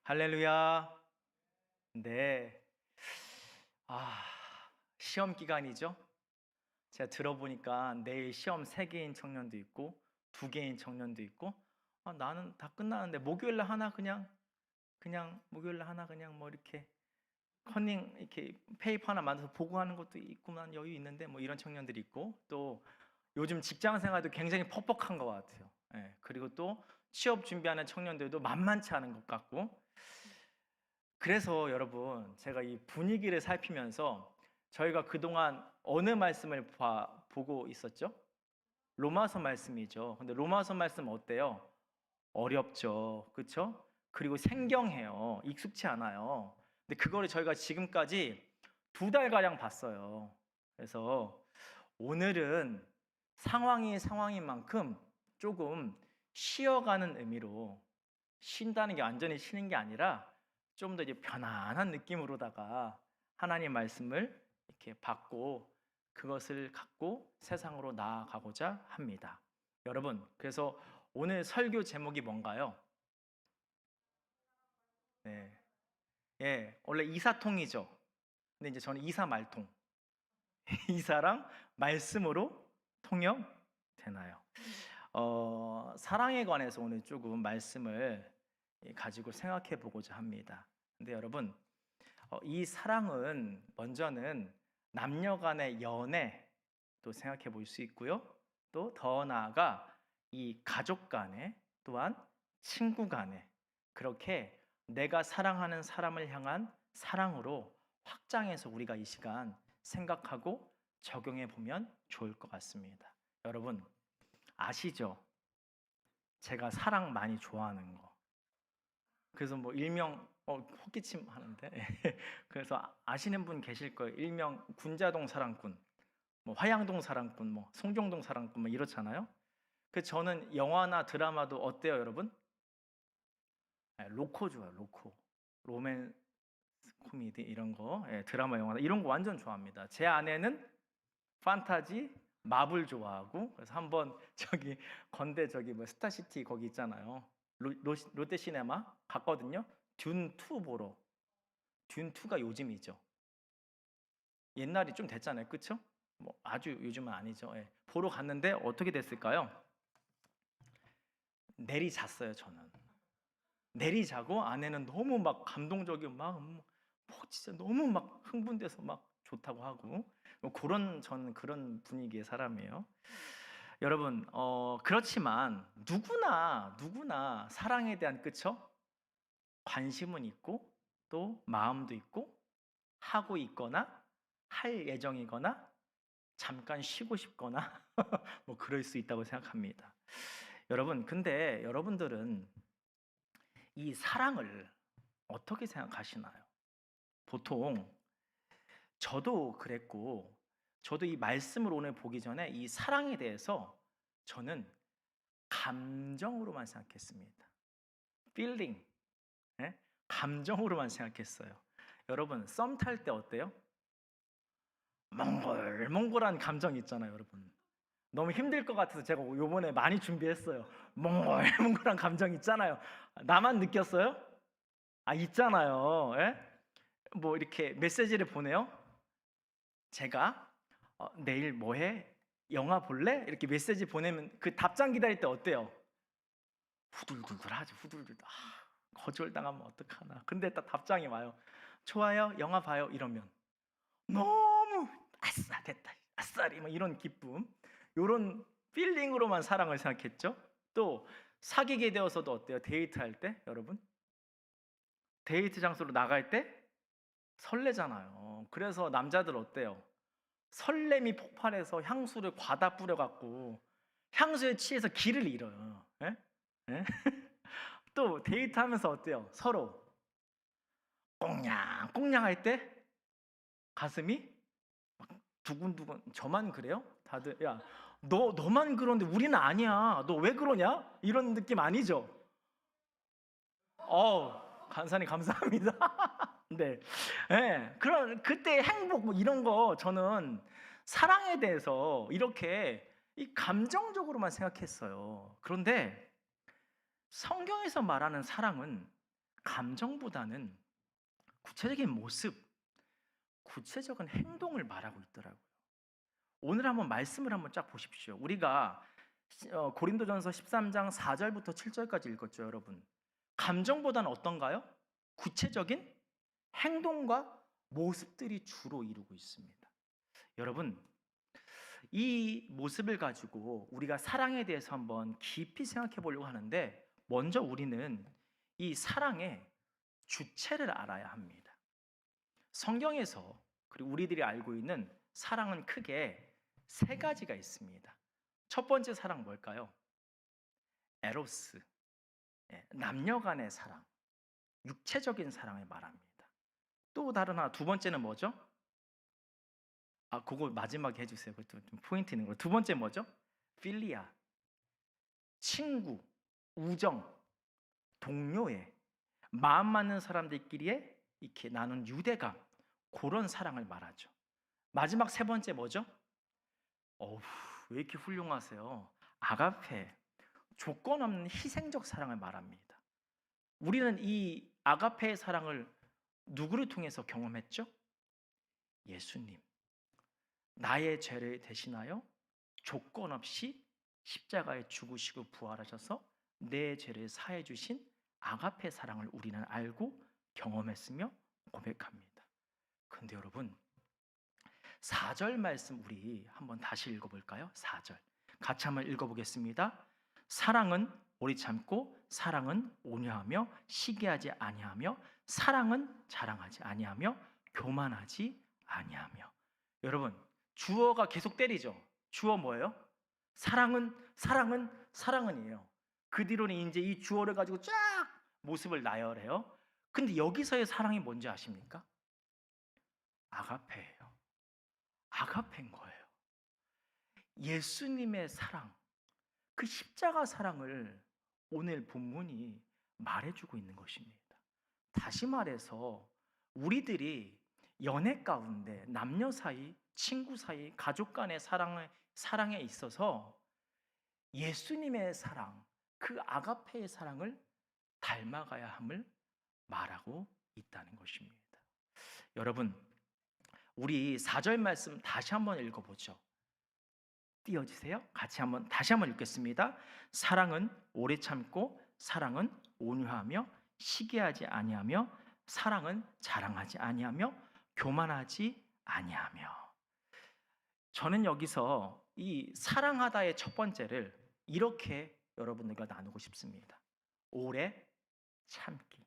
할렐루야. 네. 아, 시험 기간이죠. 제가 들어보니까 내일 시험 3개인 청년도 있고 2개인 청년도 있고, 나는 다 끝나는데 목요일 날 하나 그냥 목요일 날 하나 그냥 뭐 이렇게 커닝 이렇게 페이퍼 하나 만들어서 보고하는 것도 있고 난 여유 있는데 뭐 이런 청년들이 있고, 또 요즘 직장 생활도 굉장히 퍽퍽한 것 같아요. 예. 그리고 또 취업 준비하는 청년들도 만만치 않은 것 같고, 그래서 여러분 제가 이 분위기를 살피면서 저희가 그동안 어느 말씀을 보고 있었죠? 로마서 말씀이죠. 근데 로마서 말씀 어때요? 어렵죠. 그렇죠? 그리고 생경해요. 익숙치 않아요. 근데 그거를 저희가 지금까지 2달가량 봤어요. 그래서 오늘은 상황이 상황인 만큼 조금 쉬어가는 의미로, 쉰다는 게 완전히 쉬는 게 아니라 좀 더 이제 편안한 느낌으로다가 하나님 말씀을 이렇게 받고 그것을 갖고 세상으로 나아가고자 합니다. 여러분, 그래서 오늘 설교 제목이 뭔가요? 네. 예, 원래 이사통이죠. 근데 이제 저는 이사말통. 이사랑 말씀으로 통역되나요? 사랑에 관해서 오늘 조금 말씀을 가지고 생각해 보고자 합니다. 근데 여러분, 이 사랑은 먼저는 남녀 간의 연애도 생각해 볼 수 있고요. 또 더 나아가 이 가족 간에, 또한 친구 간에, 그렇게 내가 사랑하는 사람을 향한 사랑으로 확장해서 우리가 이 시간 생각하고 적용해 보면 좋을 것 같습니다. 여러분, 아시죠? 제가 사랑 많이 좋아하는 거. 그래서 뭐 일명 헛기침 하는데 그래서 아시는 분 계실 거예요. 일명 군자동 사랑꾼, 뭐 화양동 사랑꾼, 뭐 송정동 사랑꾼, 뭐 이렇잖아요. 그 저는 영화나 드라마도 어때요, 여러분? 로코 좋아요. 로코. 로맨스 코미디 이런 거, 드라마, 영화 이런 거 완전 좋아합니다. 제 아내는 판타지, 마블 좋아하고, 그래서 한번 저기 건대 저기 뭐 스타시티 거기 있잖아요. 롯데시네마 갔거든요. 듄2 보러. 듄2가 요즘이죠. 옛날이 좀 됐잖아요. 그쵸? 뭐 아주 요즘은 아니죠. 예. 보러 갔는데 어떻게 됐을까요? 내리잤어요, 저는. 내리자고 아내는 너무 막 감동적이고 막 진짜 너무 막 흥분돼서 막 좋다고 하고, 뭐 저는 그런 분위기의 사람이에요. 여러분, 그렇지만 누구나 사랑에 대한, 그쵸? 관심은 있고 또 마음도 있고, 하고 있거나 할 예정이거나 잠깐 쉬고 싶거나 뭐 그럴 수 있다고 생각합니다. 여러분, 근데 여러분들은 이 사랑을 어떻게 생각하시나요? 보통 저도 그랬고, 저도 이 말씀을 오늘 보기 전에 이 사랑에 대해서 저는 감정으로만 생각했습니다. feeling, 예? 감정으로만 생각했어요. 여러분, 썸 탈 때 어때요? 몽골몽골한 감정 있잖아요, 여러분. 너무 힘들 것 같아서 제가 요번에 많이 준비했어요. 몽골몽골한 감정 있잖아요. 나만 느꼈어요? 있잖아요. 예? 뭐 이렇게 메시지를 보내요. 제가 내일 뭐 해? 영화 볼래? 이렇게 메시지 보내면 그 답장 기다릴 때 어때요? 후들후들하죠. 후들후들. 거절당하면 어떡하나. 근데 딱 답장이 와요. 좋아요. 영화 봐요. 이러면 너무 아싸 됐다. 아싸리 뭐 이런 기쁨. 요런 필링으로만 사랑을 생각했죠. 또 사귀게 되어서도 어때요? 데이트할 때 여러분? 데이트 장소로 나갈 때 설레잖아요. 그래서 남자들 어때요? 설렘이 폭발해서 향수를 과다 뿌려갖고 향수에 취해서 길을 잃어요. 예? 예? 또 데이트하면서 어때요? 서로 꽁냥꽁냥 할 때 가슴이 막 두근두근. 저만 그래요? 다들 야, 너만 그런데 우리는 아니야. 너 왜 그러냐? 이런 느낌 아니죠? 간사님 감사합니다. 네. 예. 그런 그때 행복 뭐 이런 거 저는 사랑에 대해서 이렇게 이 감정적으로만 생각했어요. 그런데 성경에서 말하는 사랑은 감정보다는 구체적인 모습, 구체적인 행동을 말하고 있더라고요. 오늘 한번 말씀을 한번 쫙 보십시오. 우리가 고린도전서 13장 4절부터 7절까지 읽었죠, 여러분. 감정보다는 어떤가요? 구체적인 행동과 모습들이 주로 이루고 있습니다. 여러분, 이 모습을 가지고 우리가 사랑에 대해서 한번 깊이 생각해 보려고 하는데, 먼저 우리는 이 사랑의 주체를 알아야 합니다. 성경에서, 그리고 우리들이 알고 있는 사랑은 크게 세 가지가 있습니다. 첫 번째 사랑 뭘까요? 에로스, 남녀 간의 사랑, 육체적인 사랑을 말합니다. 또 다른 하나, 두 번째는 뭐죠? 그거 마지막에 해주세요. 그것도 좀 포인트 있는 거. 두 번째 뭐죠? 필리아, 친구, 우정, 동료의 마음 맞는 사람들끼리의 이렇게 나눈 유대감, 그런 사랑을 말하죠. 마지막 세 번째 뭐죠? 어우, 왜 이렇게 훌륭하세요? 아가페, 조건 없는 희생적 사랑을 말합니다. 우리는 이 아가페의 사랑을 누구를 통해서 경험했죠? 예수님. 나의 죄를 대신하여 조건 없이 십자가에 죽으시고 부활하셔서 내 죄를 사해 주신 아가페 사랑을 우리는 알고 경험했으며 고백합니다. 그런데 여러분, 4절 말씀 우리 한번 다시 읽어볼까요? 4절 같이 한번 읽어보겠습니다. 사랑은 오래 참고, 사랑은 온유하며, 시기하지 아니하며, 사랑은 자랑하지 아니하며, 교만하지 아니하며. 여러분, 주어가 계속 때리죠. 주어 뭐예요? 사랑은이에요. 그 뒤로는 이제 이 주어를 가지고 쫙 모습을 나열해요. 근데 여기서의 사랑이 뭔지 아십니까? 아가페예요. 아가페인 거예요. 예수님의 사랑, 그 십자가 사랑을 오늘 본문이 말해주고 있는 것입니다. 다시 말해서 우리들이 연애 가운데 남녀 사이, 친구 사이, 가족 간의 사랑에 있어서 예수님의 사랑, 그 아가페의 사랑을 닮아가야 함을 말하고 있다는 것입니다. 여러분, 우리 4절 말씀 다시 한번 읽어보죠. 띄워주세요. 다시 한번 읽겠습니다. 사랑은 오래 참고, 사랑은 온유하며, 시기하지 아니하며, 사랑은 자랑하지 아니하며, 교만하지 아니하며. 저는 여기서 이 사랑하다의 첫 번째를 이렇게 여러분들과 나누고 싶습니다. 오래 참기.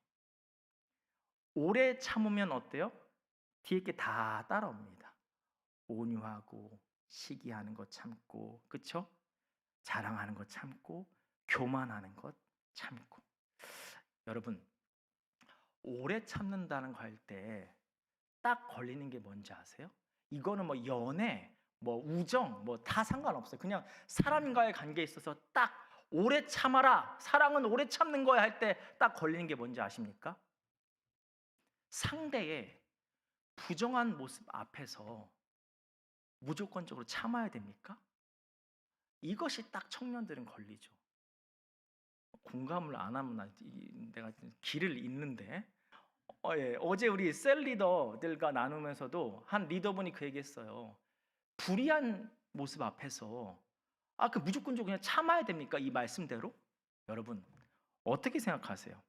오래 참으면 어때요? 뒤에 게 다 따라옵니다. 온유하고, 시기하는 것 참고, 그쵸? 자랑하는 것 참고, 교만하는 것 참고. 여러분, 오래 참는다는 거 할 때 딱 걸리는 게 뭔지 아세요? 이거는 뭐 연애, 뭐 우정, 뭐 다 상관없어요. 그냥 사람과의 관계에 있어서 딱 오래 참아라, 사랑은 오래 참는 거야 할 때 딱 걸리는 게 뭔지 아십니까? 상대의 부정한 모습 앞에서 무조건적으로 참아야 됩니까? 이것이 딱 청년들은 걸리죠. 공감을 안 하면 내가 길을 잃는데. 어제 우리 셀 리더들과 나누면서도 한 리더분이 그 얘기했어요. 불의한 모습 앞에서 그 무조건적으로 그냥 참아야 됩니까? 이 말씀대로? 여러분, 어떻게 생각하세요?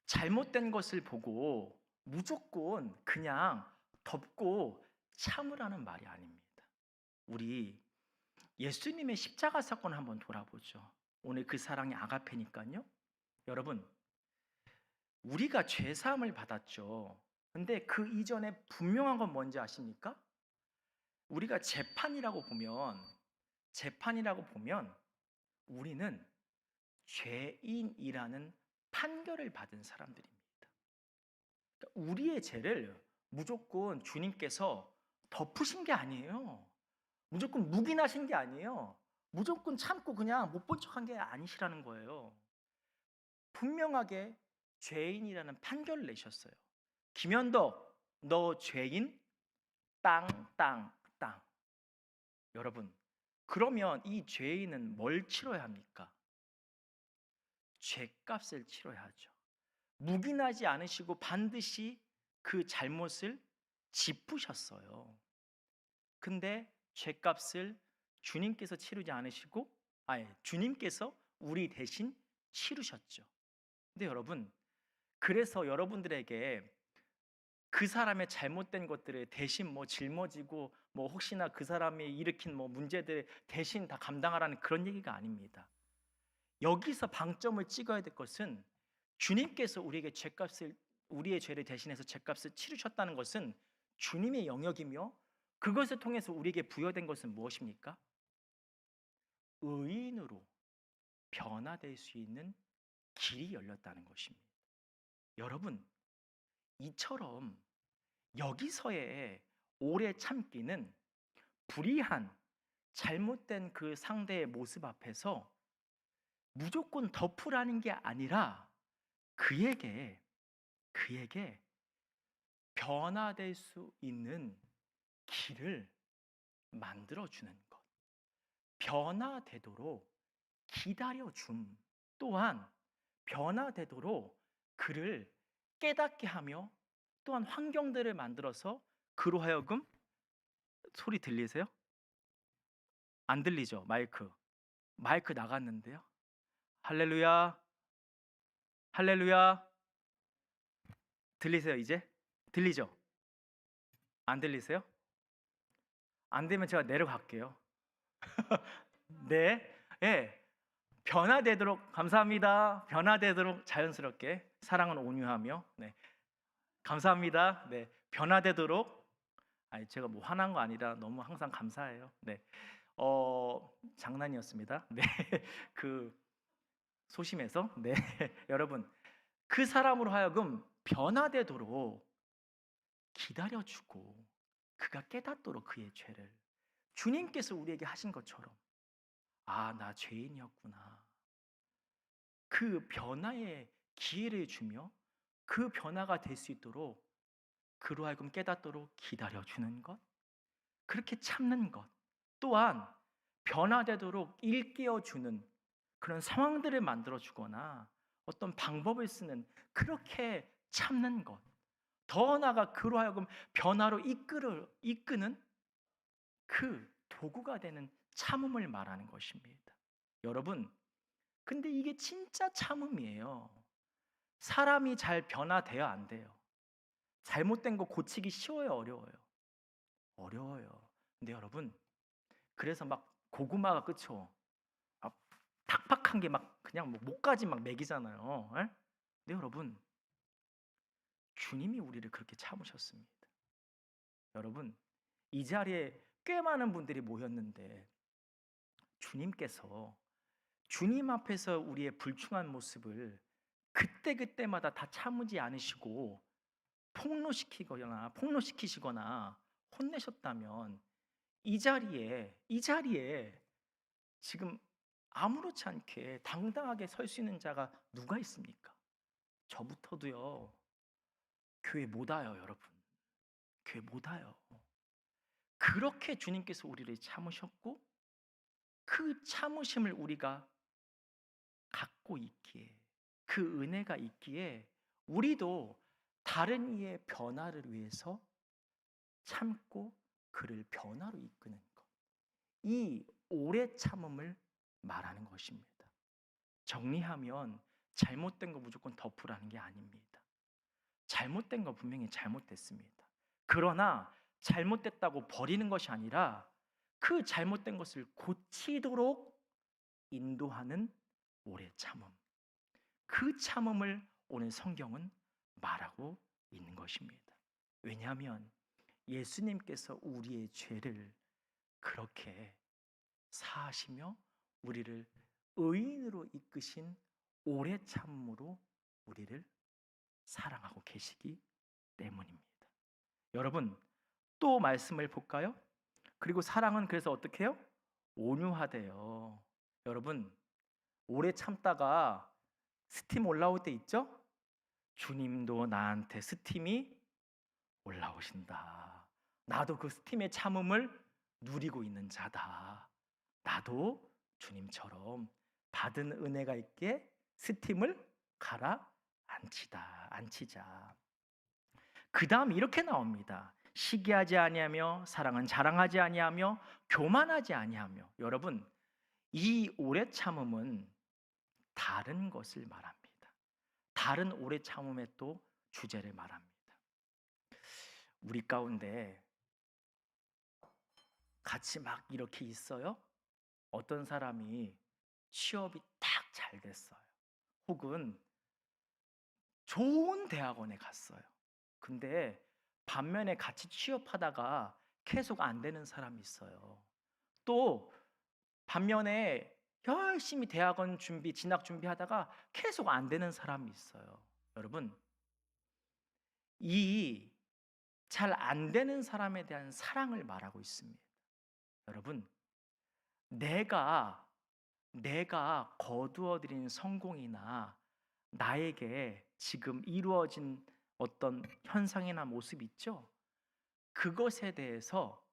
잘못된 것을 보고 무조건 그냥 덮고 참으라는 말이 아닙니다. 우리 예수님의 십자가 사건 한번 돌아보죠. 오늘 그 사랑이 아가페니까요. 여러분, 우리가 죄 사함을 받았죠. 근데 그 이전에 분명한 건 뭔지 아십니까? 우리가 재판이라고 보면 우리는 죄인이라는 판결을 받은 사람들입니다. 그러니까 우리의 죄를 무조건 주님께서 덮으신 게 아니에요. 무조건 묵인하신 게 아니에요. 무조건 참고 그냥 못 본 척한 게 아니시라는 거예요. 분명하게 죄인이라는 판결을 내셨어요. 김현덕, 너 죄인? 땅. 여러분, 그러면 이 죄인은 뭘 치러야 합니까? 죄값을 치러야 하죠. 묵인하지 않으시고 반드시 그 잘못을 짚으셨어요. 근데 죄값을 주님께서 치르지 않으시고, 주님께서 우리 대신 치르셨죠. 근데 여러분, 그래서 여러분들에게 그 사람의 잘못된 것들을 대신 짊어지고 혹시나 그 사람이 일으킨 문제들 대신 다 감당하라는 그런 얘기가 아닙니다. 여기서 방점을 찍어야 될 것은 주님께서 우리에게 우리의 죄를 대신해서 죄값을 치르셨다는 것은 주님의 영역이며, 그것을 통해서 우리에게 부여된 것은 무엇입니까? 의인으로 변화될 수 있는 길이 열렸다는 것입니다. 여러분, 이처럼 여기서의 오래 참기는 불의한 잘못된 그 상대의 모습 앞에서 무조건 덮으라는 게 아니라 그에게 변화될 수 있는 길을 만들어주는 것, 변화되도록 기다려줌, 또한 변화되도록 그를 깨닫게 하며, 또한 환경들을 만들어서 그로 하여금, 소리 들리세요? 안 들리죠? 마이크 나갔는데요. 할렐루야, 할렐루야. 들리세요? 이제 들리죠? 안 들리세요? 안 되면 제가 내려갈게요. 네, 예, 변화되도록, 감사합니다. 변화되도록 자연스럽게, 사랑은 온유하며, 네, 감사합니다. 네, 변화되도록. 제가 화난 거 아니라 너무 항상 감사해요. 네, 장난이었습니다. 네, 그 소심해서. 네, 여러분, 그 사람으로 하여금 변화되도록 기다려주고 그가 깨닫도록 그의 죄를, 주님께서 우리에게 하신 것처럼, 나 죄인이었구나, 그 변화의 기회를 주며 그 변화가 될 수 있도록 그로 하여금 깨닫도록 기다려주는 것, 그렇게 참는 것, 또한 변화되도록 일깨워주는 그런 상황들을 만들어주거나 어떤 방법을 쓰는, 그렇게 참는 것, 더 나아가 그로 하여금 변화로 이끄는 그 도구가 되는 참음을 말하는 것입니다. 여러분, 근데 이게 진짜 참음이에요. 사람이 잘 변화돼야 안 돼요. 잘못된 거 고치기 쉬워요, 어려워요? 어려워요. 근데 여러분, 그래서 고구마가 그쵸? 팍팍한 게 그냥 목까지 먹이잖아요. 에? 근데 여러분, 주님이 우리를 그렇게 참으셨습니다. 여러분, 이 자리에 꽤 많은 분들이 모였는데 주님께서 주님 앞에서 우리의 불충한 모습을 그때그때마다 다 참지 않으시고 폭로시키시거나 혼내셨다면, 이 자리에 지금 아무렇지 않게 당당하게 설 수 있는 자가 누가 있습니까? 저부터도요. 교회 못 와요, 여러분. 교회 못 와요. 그렇게 주님께서 우리를 참으셨고, 그 참으심을 우리가 갖고 있기에, 그 은혜가 있기에 우리도 다른 이의 변화를 위해서 참고 그를 변화로 이끄는 것, 이 오래 참음을 말하는 것입니다. 정리하면 잘못된 거 무조건 덮으라는 게 아닙니다. 잘못된 거 분명히 잘못됐습니다. 그러나 잘못됐다고 버리는 것이 아니라 그 잘못된 것을 고치도록 인도하는 오래 참음, 그 참음을 오늘 성경은 말하고 있는 것입니다. 왜냐하면 예수님께서 우리의 죄를 그렇게 사하시며 우리를 의인으로 이끄신 오래 참음으로 우리를 사랑하고 계시기 때문입니다. 여러분, 또 말씀을 볼까요? 그리고 사랑은 그래서 어떻게 해요? 온유하대요. 여러분, 오래 참다가 스팀 올라올 때 있죠? 주님도 나한테 스팀이 올라오신다. 나도 그 스팀의 참음을 누리고 있는 자다. 나도 주님처럼 받은 은혜가 있게 스팀을 앉히자. 그 다음 이렇게 나옵니다. 시기하지 아니하며 사랑은 자랑하지 아니하며 교만하지 아니하며. 여러분, 이 오래 참음은 다른 것을 말합니다. 다른 오래 참음의 또 주제를 말합니다. 우리 가운데 같이 막 이렇게 있어요. 어떤 사람이 취업이 딱 잘 됐어요. 혹은 좋은 대학원에 갔어요. 근데 반면에 같이 취업하다가 계속 안 되는 사람이 있어요. 또 반면에 열심히 대학원 준비, 진학 준비하다가 계속 안 되는 사람이 있어요. 여러분, 이 잘 안 되는 사람에 대한 사랑을 말하고 있습니다. 여러분, 내가 거두어 들인 성공이나 나에게 지금 이루어진 어떤 현상이나 모습 있죠? 그것에 대해서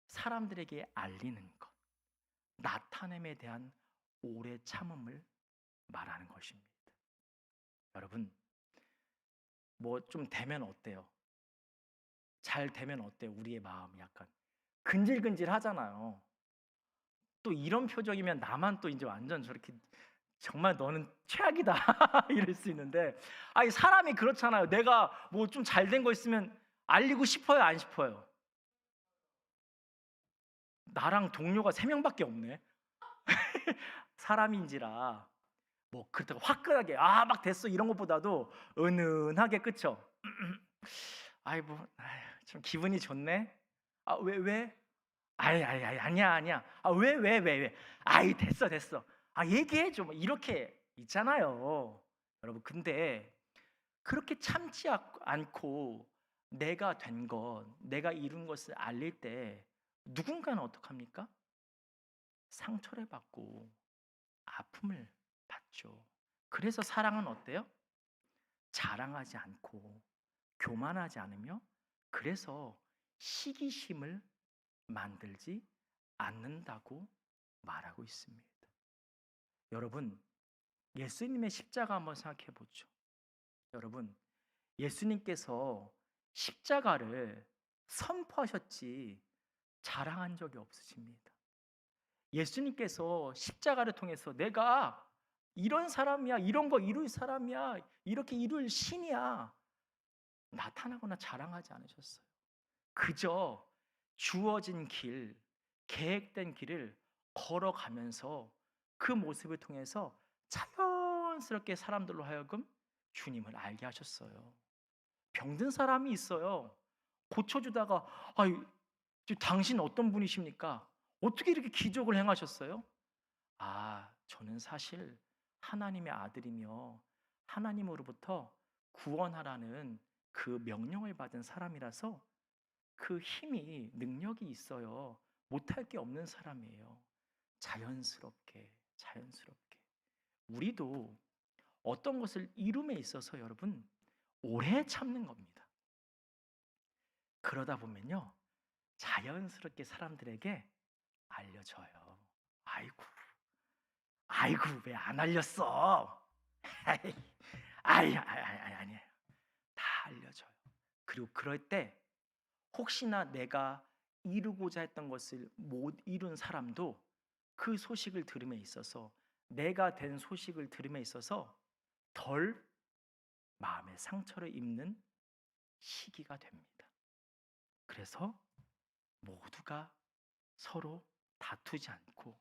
사람들에게 알리는 것, 나타냄에 대한 오래 참음을 말하는 것입니다. 여러분, 뭐 좀 되면 어때요? 잘 되면 어때요? 우리의 마음이 약간 근질근질 하잖아요. 또 이런 표정이면 나만 또 이제 완전 저렇게 정말 너는 최악이다 이럴 수 있는데, 아니 사람이 그렇잖아요. 내가 뭐 좀 잘 된 거 있으면 알리고 싶어요, 안 싶어요? 나랑 동료가 3명밖에 없네. 사람인지라 뭐 그렇다고 화끈하게 막 됐어 이런 것보다도 은은하게, 그쵸? 아이 뭐좀 기분이 좋네. 왜? 아니야. 왜? 아이 됐어. 얘기해 줘. 뭐 이렇게 있잖아요. 여러분, 근데 그렇게 참지 않고 내가 된 것, 내가 이룬 것을 알릴 때 누군가는 어떡합니까? 상처를 받고 아픔을 받죠. 그래서 사랑은 어때요? 자랑하지 않고 교만하지 않으며, 그래서 시기심을 만들지 않는다고 말하고 있습니다. 여러분, 예수님의 십자가 한번 생각해 보죠. 여러분, 예수님께서 십자가를 선포하셨지 자랑한 적이 없으십니다. 예수님께서 십자가를 통해서 내가 이런 사람이야, 이런 거 이룰 사람이야, 이렇게 이룰 신이야, 나타나거나 자랑하지 않으셨어요. 그저 주어진 길, 계획된 길을 걸어가면서 그 모습을 통해서 자연스럽게 사람들로 하여금 주님을 알게 하셨어요. 병든 사람이 있어요. 고쳐주다가 당신 어떤 분이십니까? 어떻게 이렇게 기적을 행하셨어요? 저는 사실 하나님의 아들이며 하나님으로부터 구원하라는 그 명령을 받은 사람이라서 그 힘이, 능력이 있어요. 못할 게 없는 사람이에요. 자연스럽게. 우리도 어떤 것을 이룸에 있어서 여러분 오래 참는 겁니다. 그러다 보면요, 자연스럽게 사람들에게 알려져요. 아이고 왜 안 알렸어? 아니에요. 다 알려져요. 그리고 그럴 때 혹시나 내가 이루고자 했던 것을 못 이룬 사람도 그 소식을 들음에 있어서, 내가 된 소식을 들음에 있어서 덜 마음의 상처를 입는 시기가 됩니다. 그래서 모두가 서로 다투지 않고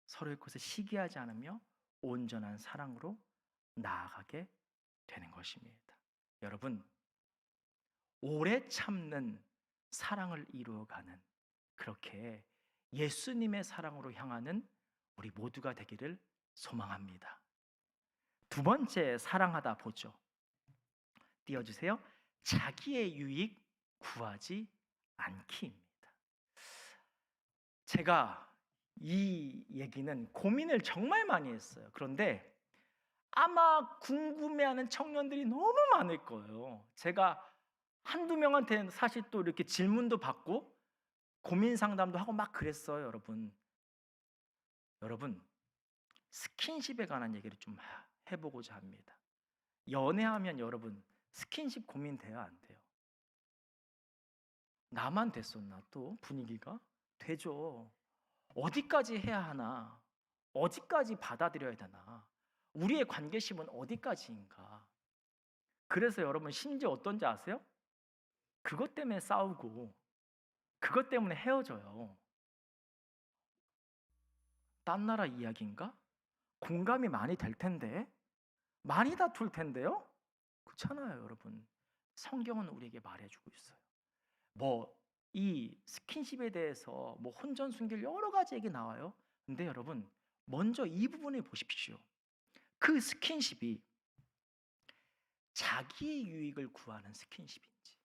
서로의 것을 시기하지 않으며 온전한 사랑으로 나아가게 되는 것입니다. 여러분, 오래 참는 사랑을 이루어가는, 그렇게 예수님의 사랑으로 향하는 우리 모두가 되기를 소망합니다. 두 번째, 사랑하다 보죠. 띄워주세요. 자기의 유익 구하지 않기입니다. 제가 이 얘기는 고민을 정말 많이 했어요. 그런데 아마 궁금해하는 청년들이 너무 많을 거예요. 제가 한두 명한테 사실 또 이렇게 질문도 받고 고민 상담도 하고 막 그랬어요, 여러분. 스킨십에 관한 얘기를 좀 해보고자 합니다. 연애하면 여러분 스킨십 고민돼야 안 돼요? 나만 됐었나 또 분위기가? 되죠. 어디까지 해야 하나? 어디까지 받아들여야 되나? 우리의 관계심은 어디까지인가? 그래서 여러분 심지어 어떤지 아세요? 그것 때문에 싸우고 그것 때문에 헤어져요. 딴 나라 이야기인가? 공감이 많이 될 텐데 많이 다툴 텐데요? 그렇잖아요, 여러분. 성경은 우리에게 말해주고 있어요. 뭐 이 스킨십에 대해서 뭐 혼전순결 여러 가지 얘기 나와요. 근데 여러분 먼저 이 부분을 보십시오. 그 스킨십이 자기의 유익을 구하는 스킨십인지,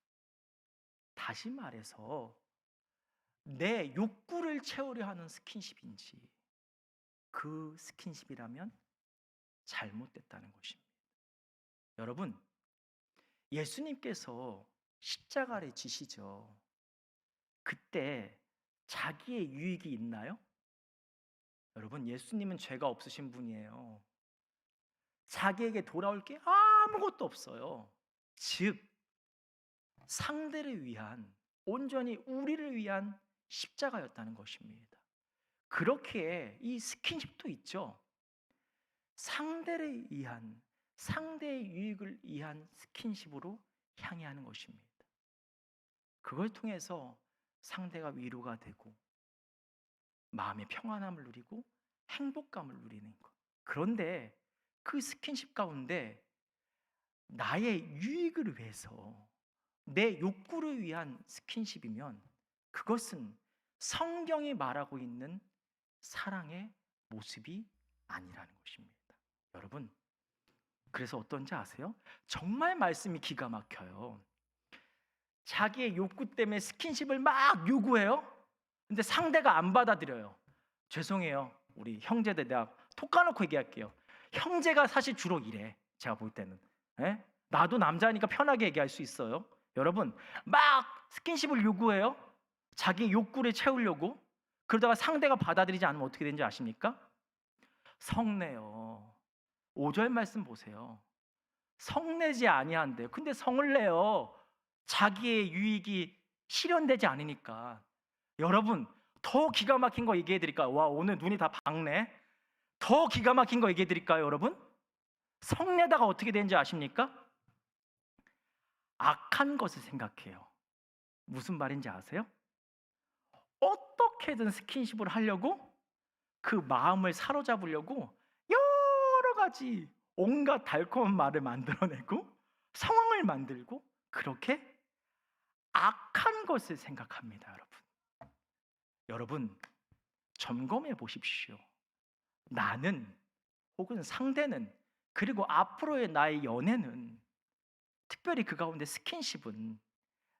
다시 말해서 내 욕구를 채우려 하는 스킨십인지, 그 스킨십이라면 잘못됐다는 것입니다. 여러분, 예수님께서 십자가를 지시죠. 그때 자기의 유익이 있나요? 여러분, 예수님은 죄가 없으신 분이에요. 자기에게 돌아올 게 아무것도 없어요. 즉, 상대를 위한, 온전히 우리를 위한 십자가였다는 것입니다. 그렇기에 이 스킨십도 있죠. 상대를 위한, 상대의 유익을 위한 스킨십으로 향해 하는 것입니다. 그걸 통해서 상대가 위로가 되고 마음의 평안함을 누리고 행복감을 누리는 것. 그런데 그 스킨십 가운데 나의 유익을 위해서 내 욕구를 위한 스킨십이면 그것은 성경이 말하고 있는 사랑의 모습이 아니라는 것입니다. 여러분, 그래서 어떤지 아세요? 정말 말씀이 기가 막혀요. 자기의 욕구 때문에 스킨십을 막 요구해요. 근데 상대가 안 받아들여요. 죄송해요. 우리 형제들 내가 톡 까놓고 얘기할게요. 형제가 사실 주로 이래. 제가 볼 때는. 예? 나도 남자니까 편하게 얘기할 수 있어요. 여러분, 막 스킨십을 요구해요. 자기 욕구를 채우려고. 그러다가 상대가 받아들이지 않으면 어떻게 되는지 아십니까? 성내요. 5절 말씀 보세요. 성내지 아니한대요. 근데 성을 내요. 자기의 유익이 실현되지 않으니까. 여러분, 더 기가 막힌 거 얘기해 드릴까요? 와, 오늘 눈이 다 밝네. 더 기가 막힌 거 얘기해 드릴까요, 여러분? 성내다가 어떻게 되는지 아십니까? 악한 것을 생각해요. 무슨 말인지 아세요? 어떻게든 스킨십을 하려고 그 마음을 사로잡으려고 여러 가지 온갖 달콤한 말을 만들어내고 상황을 만들고 그렇게 악한 것을 생각합니다, 여러분. 여러분, 점검해 보십시오. 나는 혹은 상대는 그리고 앞으로의 나의 연애는 특별히 그 가운데 스킨십은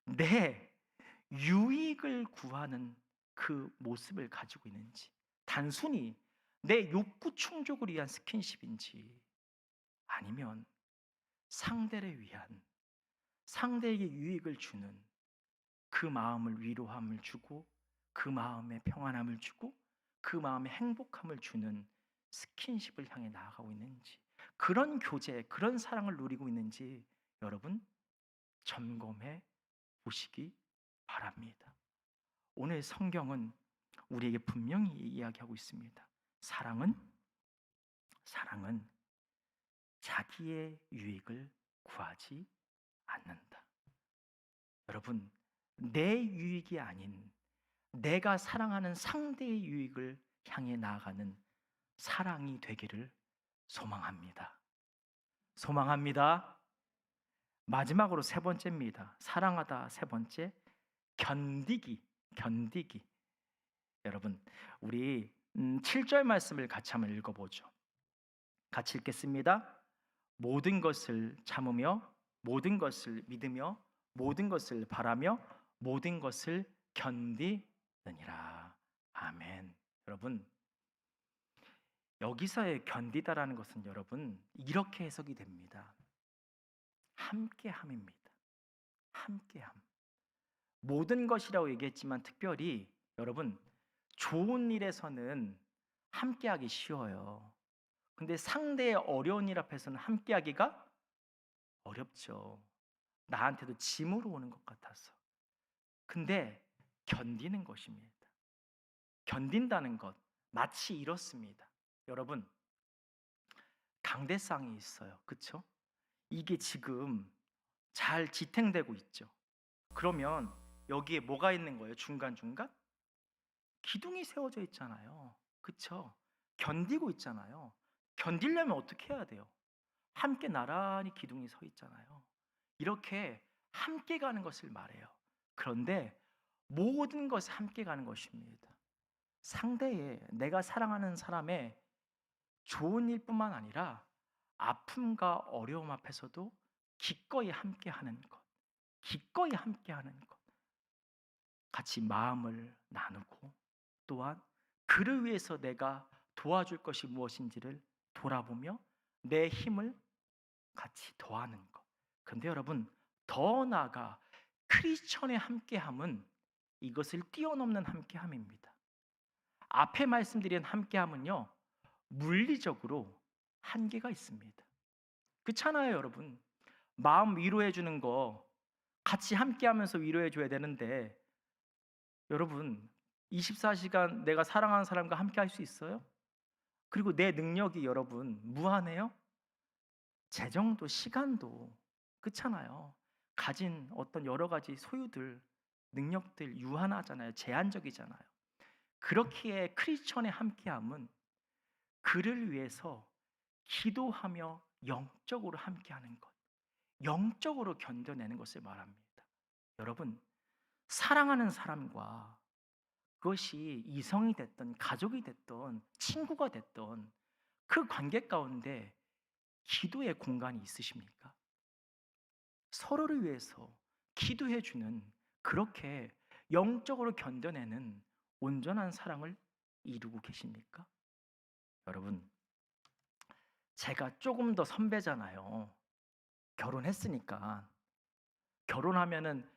내 유익을 구하는 그 모습을 가지고 있는지, 단순히 내 욕구 충족을 위한 스킨십인지, 아니면 상대를 위한, 상대에게 유익을 주는 그 마음을 위로함을 주고 그 마음에 평안함을 주고 그 마음에 행복함을 주는 스킨십을 향해 나아가고 있는지, 그런 교제, 그런 사랑을 누리고 있는지 여러분 점검해 보시기 바랍니다. 오늘 성경은 우리에게 분명히 이야기하고 있습니다. 사랑은 자기의 유익을 구하지 않는다. 여러분, 내 유익이 아닌 내가 사랑하는 상대의 유익을 향해 나아가는 사랑이 되기를 소망합니다. 소망합니다. 마지막으로 세 번째입니다. 사랑하다 세 번째, 견디기. 여러분, 우리 7절 말씀을 같이 한번 읽어보죠. 같이 읽겠습니다. 모든 것을 참으며 모든 것을 믿으며 모든 것을 바라며 모든 것을 견디느니라. 아멘. 여러분, 여기서의 견디다라는 것은 여러분 이렇게 해석이 됩니다. 함께함입니다. 함께함. 모든 것이라고 얘기했지만 특별히 여러분 좋은 일에서는 함께하기 쉬워요. 근데 상대의 어려운 일 앞에서는 함께하기가 어렵죠. 나한테도 짐으로 오는 것 같아서. 근데 견디는 것입니다. 견딘다는 것 마치 이렇습니다. 여러분, 강대상이 있어요. 그쵸? 이게 지금 잘 지탱되고 있죠. 그러면 여기에 뭐가 있는 거예요? 중간중간? 기둥이 세워져 있잖아요. 그쵸? 견디고 있잖아요. 견디려면 어떻게 해야 돼요? 함께 나란히 기둥이 서 있잖아요. 이렇게 함께 가는 것을 말해요. 그런데 모든 것이 함께 가는 것입니다. 상대의 내가 사랑하는 사람의 좋은 일뿐만 아니라 아픔과 어려움 앞에서도 기꺼이 함께하는 것, 기꺼이 함께하는 것, 같이 마음을 나누고 또한 그를 위해서 내가 도와줄 것이 무엇인지를 돌아보며 내 힘을 같이 더하는 것. 그런데 여러분, 더 나아가 크리스천의 함께함은 이것을 뛰어넘는 함께함입니다. 앞에 말씀드린 함께함은요, 물리적으로 한계가 있습니다. 그렇잖아요, 여러분. 마음 위로해 주는 거 같이 함께하면서 위로해 줘야 되는데 여러분 24시간 내가 사랑하는 사람과 함께 할 수 있어요? 그리고 내 능력이 여러분 무한해요? 재정도 시간도 그렇잖아요. 가진 어떤 여러 가지 소유들, 능력들 유한하잖아요. 제한적이잖아요. 그렇기에 크리스천의 함께함은 그를 위해서 기도하며 영적으로 함께하는 것, 영적으로 견뎌내는 것을 말합니다. 여러분, 사랑하는 사람과 그것이 이성이 됐던 가족이 됐던 친구가 됐던 그 관계 가운데 기도의 공간이 있으십니까? 서로를 위해서 기도해 주는 그렇게 영적으로 견뎌내는 온전한 사랑을 이루고 계십니까? 여러분, 제가 조금 더 선배잖아요. 결혼했으니까. 결혼하면은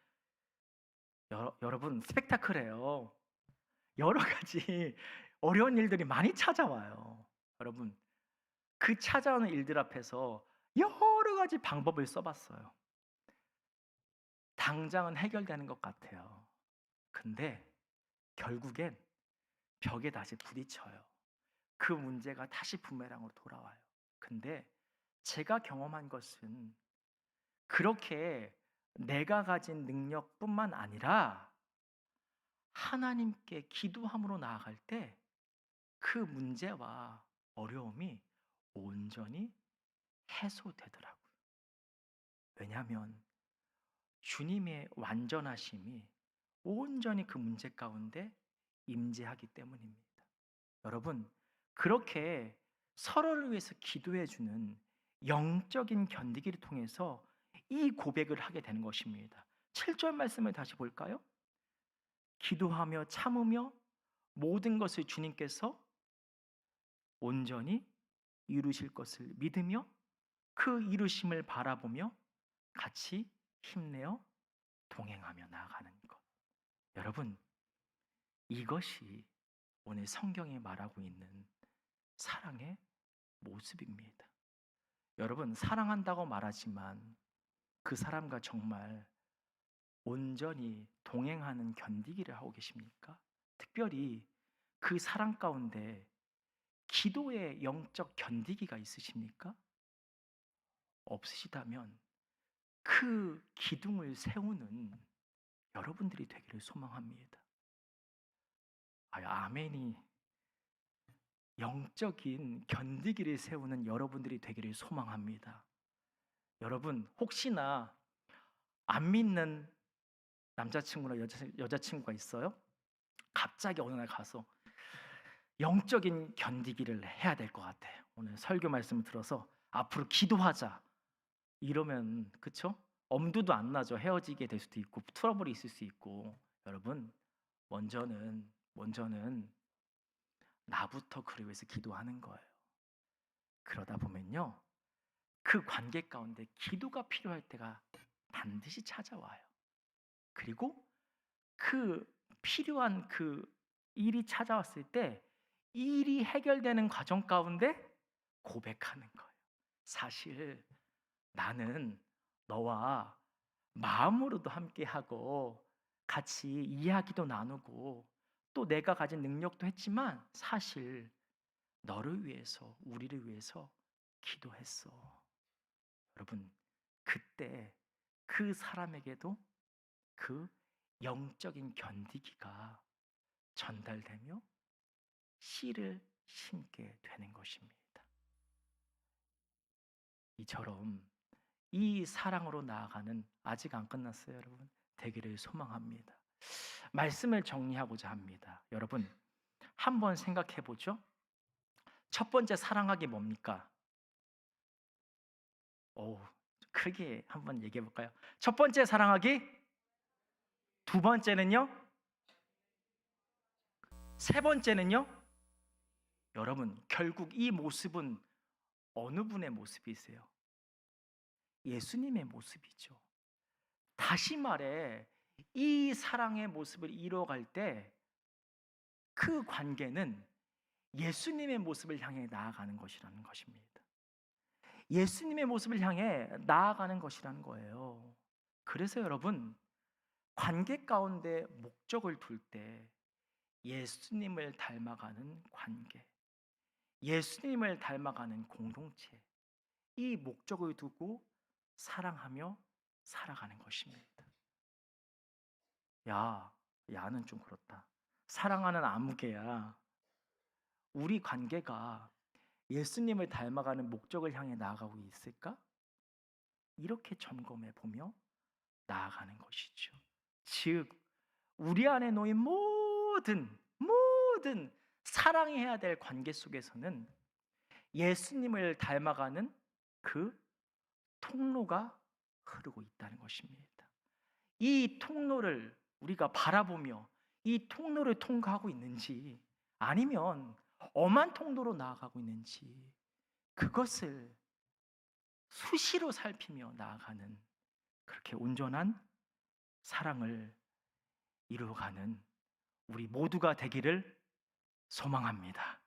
여러분 스펙타클해요. 여러 가지 어려운 일들이 많이 찾아와요. 여러분, 그 찾아오는 일들 앞에서 여러 가지 방법을 써봤어요. 당장은 해결되는 것 같아요. 근데 결국엔 벽에 다시 부딪혀요. 그 문제가 다시 부메랑으로 돌아와요. 근데 제가 경험한 것은 그렇게 내가 가진 능력뿐만 아니라 하나님께 기도함으로 나아갈 때 그 문제와 어려움이 온전히 해소되더라고요. 왜냐하면 주님의 완전하심이 온전히 그 문제 가운데 임재하기 때문입니다. 여러분, 그렇게 서로를 위해서 기도해 주는 영적인 견디기를 통해서 이 고백을 하게 되는 것입니다. 7절 말씀을 다시 볼까요? 기도하며 참으며 모든 것을 주님께서 온전히 이루실 것을 믿으며 그 이루심을 바라보며 같이 힘내어 동행하며 나아가는 것. 여러분, 이것이 오늘 성경이 말하고 있는 사랑의 모습입니다. 여러분, 사랑한다고 말하지만 그 사람과 정말 온전히 동행하는 견디기를 하고 계십니까? 특별히 그 사랑 가운데 기도의 영적 견디기가 있으십니까? 없으시다면 그 기둥을 세우는 여러분들이 되기를 소망합니다. 아멘이 영적인 견디기를 세우는 여러분들이 되기를 소망합니다. 여러분, 혹시나 안 믿는 남자친구나 여자친구가 있어요? 갑자기 어느 날 가서 영적인 견디기를 해야 될 것 같아. 오늘 설교 말씀을 들어서 앞으로 기도하자. 이러면 그쵸? 엄두도 안 나죠. 헤어지게 될 수도 있고 트러블이 있을 수 있고. 여러분, 먼저는 나부터 그를 위해서 기도하는 거예요. 그러다 보면요, 그 관계 가운데 기도가 필요할 때가 반드시 찾아와요. 그리고 그 필요한 그 일이 찾아왔을 때 이 일이 해결되는 과정 가운데 고백하는 거예요. 사실 나는 너와 마음으로도 함께하고 같이 이야기도 나누고 또 내가 가진 능력도 했지만 사실 너를 위해서, 우리를 위해서 기도했어. 여러분, 그때 그 사람에게도 그 영적인 견디기가 전달되며 씨를 심게 되는 것입니다. 이처럼 이 사랑으로 나아가는, 아직 안 끝났어요, 여러분. 되기를 소망합니다. 말씀을 정리하고자 합니다. 여러분, 한번 생각해 보죠. 첫 번째 사랑하기 뭡니까? 오, 크게 한번 얘기해 볼까요? 첫 번째 사랑하기, 두 번째는요? 세 번째는요? 여러분, 결국 이 모습은 어느 분의 모습이세요? 예수님의 모습이죠. 다시 말해, 이 사랑의 모습을 이루어갈 때 그 관계는 예수님의 모습을 향해 나아가는 것이라는 것입니다. 예수님의 모습을 향해 나아가는 것이라는 거예요. 그래서 여러분, 관계 가운데 목적을 둘 때 예수님을 닮아가는 관계, 예수님을 닮아가는 공동체, 이 목적을 두고 사랑하며 살아가는 것입니다. 야는 좀 그렇다. 사랑하는 아무개야. 우리 관계가 예수님을 닮아가는 목적을 향해 나아가고 있을까? 이렇게 점검해 보며 나아가는 것이죠. 즉, 우리 안에 놓인 모든 사랑해야 될 관계 속에서는 예수님을 닮아가는 그 통로가 흐르고 있다는 것입니다. 이 통로를 우리가 바라보며 이 통로를 통과하고 있는지 아니면 엄한 통로로 나아가고 있는지 그것을 수시로 살피며 나아가는 그렇게 온전한 사랑을 이루어가는 우리 모두가 되기를 소망합니다.